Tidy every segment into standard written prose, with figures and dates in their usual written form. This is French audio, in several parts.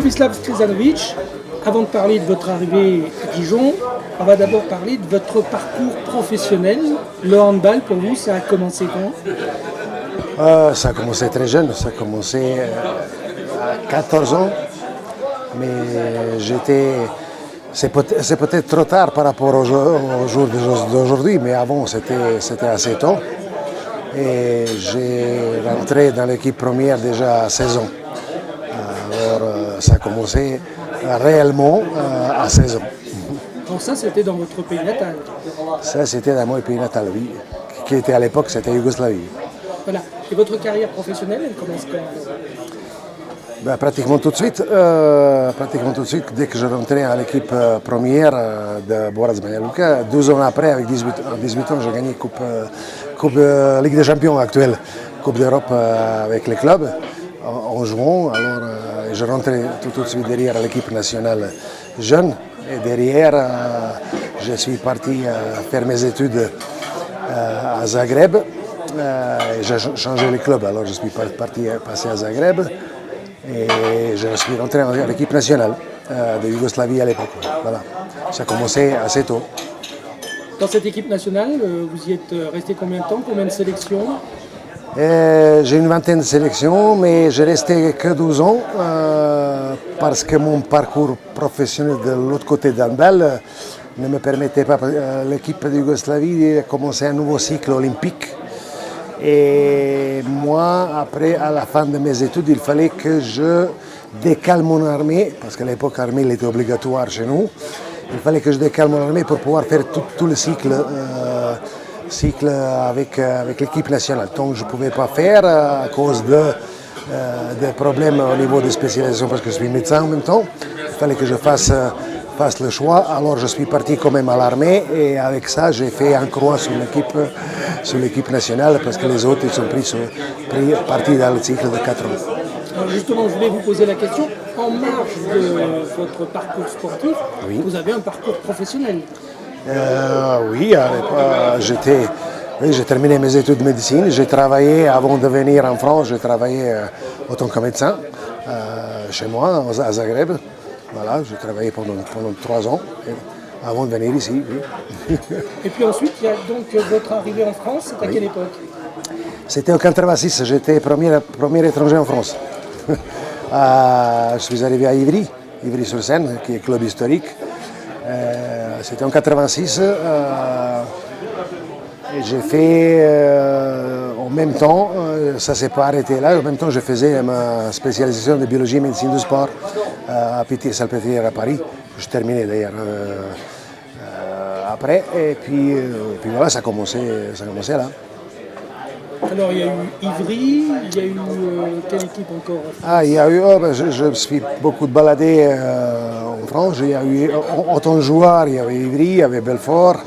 Tomislav Strizanovic, avant de parler de votre arrivée à Dijon, on va d'abord parler de votre parcours professionnel. Le handball, pour vous, ça a commencé quand? Ça a commencé très jeune, ça a commencé à 14 ans, mais c'est peut-être trop tard par rapport au jour d'aujourd'hui, mais avant c'était assez tôt. Et j'ai rentré dans l'équipe première déjà à 16 ans. Alors ça a commencé réellement à 16 ans. Donc ça, c'était dans votre pays natal? Ça, c'était dans mon pays natal, oui, qui était à l'époque, c'était Yougoslavie. Voilà. Et votre carrière professionnelle, elle commence quand? Pratiquement tout de suite. Dès que je rentrais à l'équipe première de Borac Banja Luka, 12 ans après, avec 18 ans, j'ai gagné Coupe Ligue des Champions actuelle, Coupe d'Europe avec les clubs, en jouant. Alors, je rentrais tout de suite derrière l'équipe nationale jeune. Et derrière, je suis parti faire mes études à Zagreb. J'ai changé les clubs, alors je suis passé à Zagreb. Et je suis rentré dans l'équipe nationale de Yougoslavie à l'époque. Voilà. Ça a commencé assez tôt. Dans cette équipe nationale, vous y êtes resté combien de temps? Combien de sélections? J'ai une vingtaine de sélections, mais j'ai resté que 12 ans parce que mon parcours professionnel de l'autre côté d'handball ne me permettait pas. L'équipe de Yougoslavie a commencé un nouveau cycle olympique. Et moi, après, à la fin de mes études, il fallait que je décale mon armée, parce qu'à l'époque, l'armée était obligatoire chez nous. Il fallait que je décale mon armée pour pouvoir faire tout le cycle avec l'équipe nationale. Donc, je ne pouvais pas faire à cause de problèmes au niveau de spécialisation, parce que je suis médecin en même temps. Il fallait que je fasse le choix. Alors je suis parti quand même à l'armée et avec ça j'ai fait un croix sur l'équipe nationale parce que les autres ils sont pris partis dans le cycle de 4 ans. Alors justement, je voulais vous poser la question. En marge de votre parcours sportif, oui, vous avez un parcours professionnel. Oui, j'ai terminé mes études de médecine. J'ai travaillé, avant de venir en France, j'ai travaillé en tant que médecin chez moi, à Zagreb. Voilà, j'ai travaillé pendant 3 ans avant de venir ici. Oui. Et puis ensuite, il y a donc votre arrivée en France, c'est à quelle époque? C'était en 86, j'étais premier étranger en France. Je suis arrivé à Ivry-sur-Seine, qui est club historique. C'était en 86. Et j'ai fait en même temps, ça ne s'est pas arrêté là, en même temps je faisais ma spécialisation de biologie et médecine du sport à Salpêtrière à Paris. Je terminais d'ailleurs après, et puis voilà, ça a commencé là. Alors il y a eu Ivry, il y a eu quelle équipe encore? Il y a eu, je me suis beaucoup baladé en France, il y a eu autant de joueurs, il y avait Ivry, il y avait Belfort.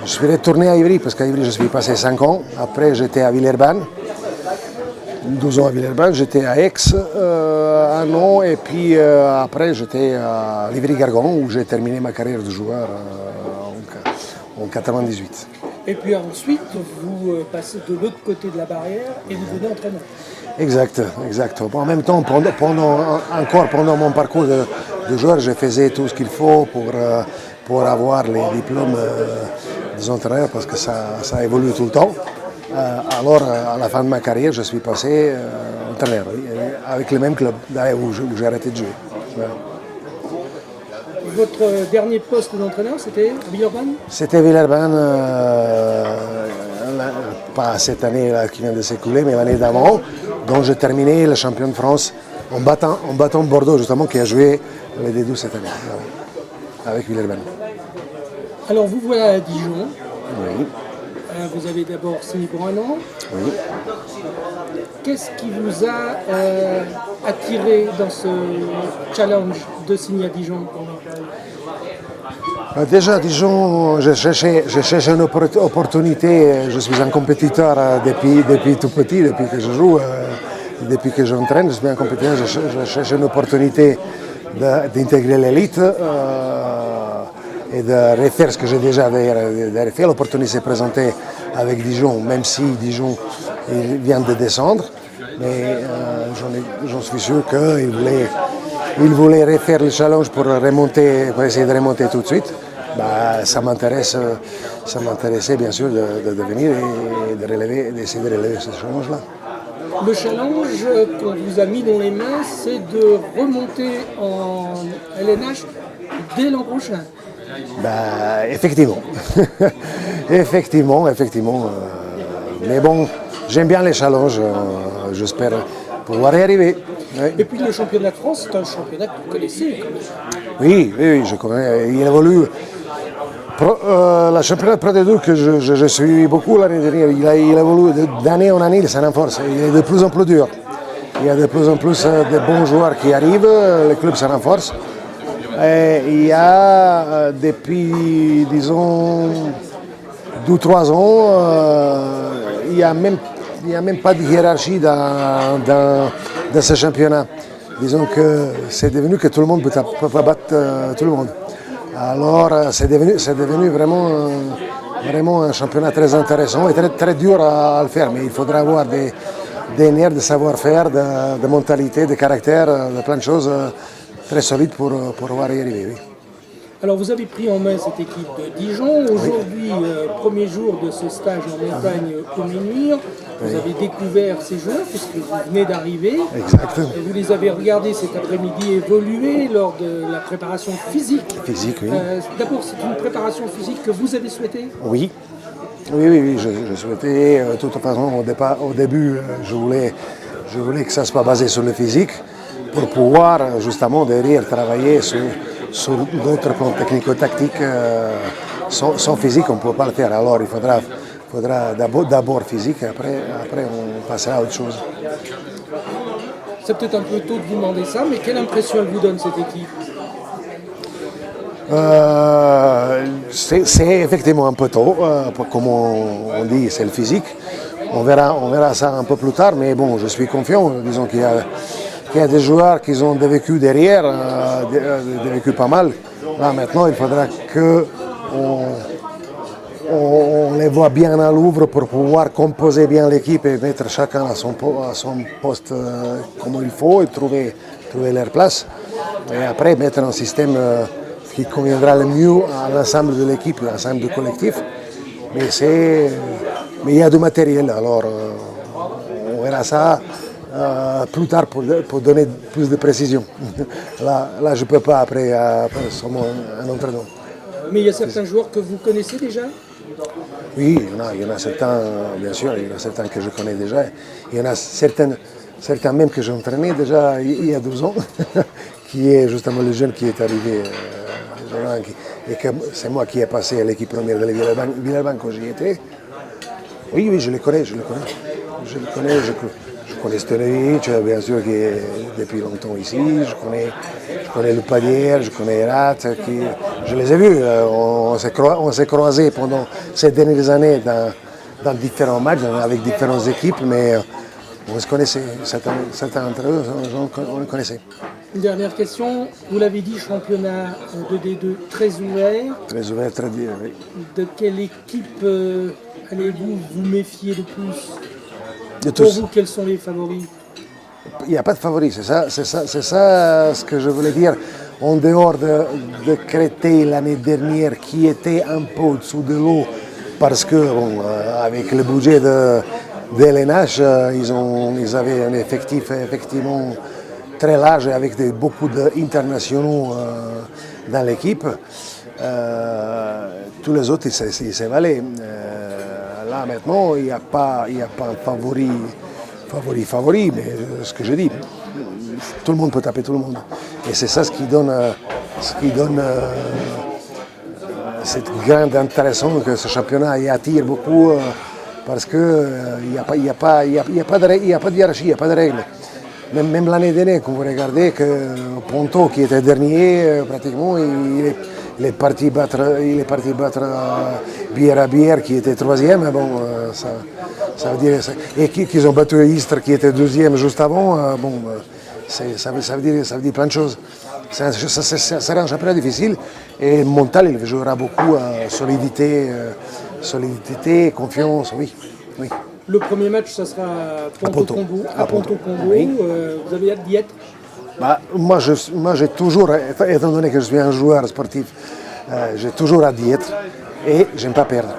Je suis retourné à Ivry parce qu'à Ivry je suis passé 5 ans. Après j'étais à Villeurbanne, 12 ans à Villeurbanne. J'étais à Aix 1 an et puis après j'étais à Livry-Gargan où j'ai terminé ma carrière de joueur en 98. Et puis ensuite vous passez de l'autre côté de la barrière et vous devenez entraîneur. Exact. En même temps, pendant mon parcours de joueur, je faisais tout ce qu'il faut pour avoir les diplômes des entraîneurs parce que ça évolue tout le temps. Alors, à la fin de ma carrière, je suis passé entraîneur avec le même club où j'ai arrêté de jouer. Ouais. Votre dernier poste d'entraîneur, c'était Villeurbanne? C'était Villeurbanne, pas cette année là, qui vient de s'écouler, mais l'année d'avant, dont j'ai terminé le champion de France en battant Bordeaux, justement, qui a joué les D12 cette année, avec Villeurbanne. Alors vous voilà à Dijon. Oui. Vous avez d'abord signé pour 1 an. Oui. Qu'est-ce qui vous a attiré dans ce challenge de signer à Dijon? Déjà, Dijon, je cherche une opportunité. Je suis un compétiteur depuis tout petit, depuis que je joue, depuis que j'entraîne. Je suis un compétiteur, je cherche une opportunité d'intégrer l'élite et de refaire ce que j'ai déjà fait. L'opportunité s'est présentée avec Dijon, même si Dijon vient de descendre. Mais j'en suis sûr qu'il voulait il voulait refaire le challenge pour essayer de remonter tout de suite. Bah, ça m'intéressait bien sûr de venir et d'essayer de relever ce challenge-là. Le challenge qu'on vous a mis dans les mains, c'est de remonter en LNH dès l'an prochain. Bah, effectivement. effectivement. Mais bon, j'aime bien les challenges. J'espère pouvoir y arriver. Oui. Et puis le championnat de France, c'est un championnat que vous connaissez quand même. Oui, je connais. Il évolue. Le championnat Pro D2 que je suis beaucoup l'année dernière, il évolue d'année en année, il s'en renforce. Il est de plus en plus dur. Il y a de plus en plus de bons joueurs qui arrivent, le club se renforce. Et il y a depuis, disons, 2-3 ans, il n'y a même pas de hiérarchie dans ce championnat. Disons que c'est devenu que tout le monde peut battre tout le monde. Alors c'est devenu vraiment un championnat très intéressant et très dur à le faire, mais il faudra avoir des nerfs, de savoir-faire, de mentalité, de caractère, de plein de choses très solides pour pouvoir y arriver. Oui. Alors vous avez pris en main cette équipe de Dijon. Aujourd'hui, premier jour de ce stage en montagne au Menhir. Vous avez découvert ces joueurs puisque vous venez d'arriver. Exact. Vous les avez regardés cet après-midi évoluer lors de la préparation physique. Physique, oui. D'abord, c'est une préparation physique que vous avez souhaitée ? Oui, je souhaitais, de toute façon, au début, je voulais que ça soit basé sur le physique pour pouvoir justement derrière travailler sur d'autres plans technico-tactiques. Sans physique, on ne peut pas le faire. Alors il faudra d'abord physique, après on passera à autre chose. C'est peut-être un peu tôt de vous demander ça, mais quelle impression elle vous donne cette équipe ? C'est effectivement un peu tôt, comme on dit, c'est le physique. On verra ça un peu plus tard, mais bon, je suis confiant. Disons qu'il y a des joueurs qui ont des vécus derrière, des vécus pas mal. Là maintenant, il faudra on les voit bien à Louvre pour pouvoir composer bien l'équipe et mettre chacun à son poste comme il faut et trouver leur place. Et après, mettre un système qui conviendra le mieux à l'ensemble de l'équipe, à l'ensemble du collectif. Mais il y a du matériel, alors on verra ça plus tard pour donner plus de précision. Là je ne peux pas après seulement un entraînement. Mais il y a certains joueurs que vous connaissez déjà ? Oui, il y en a certains, bien sûr, il y en a certains que je connais déjà. Il y en a certains même que j'ai entraîné déjà il y a 12 ans, qui est justement le jeune qui est arrivé. Et que c'est moi qui ai passé à l'équipe première de Villeurbanne quand j'y étais. Oui, je le connais. Je connais Stenovic, bien sûr, qui est depuis longtemps ici. Je connais Le Padier, je connais Erat. Je les ai vus. On s'est croisés pendant ces dernières années dans différents matchs, avec différentes équipes, mais on se connaissait. Certains d'entre eux, on les connaissait. Une dernière question. Vous l'avez dit, championnat de D2 très ouvert. Très ouvert, très bien, oui. De quelle équipe allez-vous vous méfier le plus ? De Pour tous. vous, quels sont les favoris ? Il n'y a pas de favoris, c'est ça ce que je voulais dire. En dehors de Créteil l'année dernière, qui était un peu au-dessous de l'eau, parce que avec le budget de LNH, ils avaient un effectif effectivement très large avec beaucoup d'internationaux dans l'équipe. Tous les autres, ils s'évalaient. Là maintenant, il n'y a pas un favori, mais ce que je dis, tout le monde peut taper tout le monde. Et c'est ça ce qui donne cette grande intéressant que ce championnat il attire beaucoup parce qu'il n'y a pas de hiérarchie, il n'y a pas de règles. Même l'année dernière, quand vous regardez que Ponto, qui était dernier, pratiquement, il est parti battre Bière, qui était troisième. Bon, ça veut dire, et qu'ils ont battu Istres, qui était deuxième juste avant. Ça veut dire plein de choses. Ça sera un championnat difficile et Montal, il jouera beaucoup à solidité, confiance, oui. Le premier match, ça sera à Ponto Combo. Oui. Vous avez hâte d'y être ? Bah, moi, j'ai toujours, étant donné que je suis un joueur sportif, j'ai toujours hâte d'y être et j'aime pas perdre.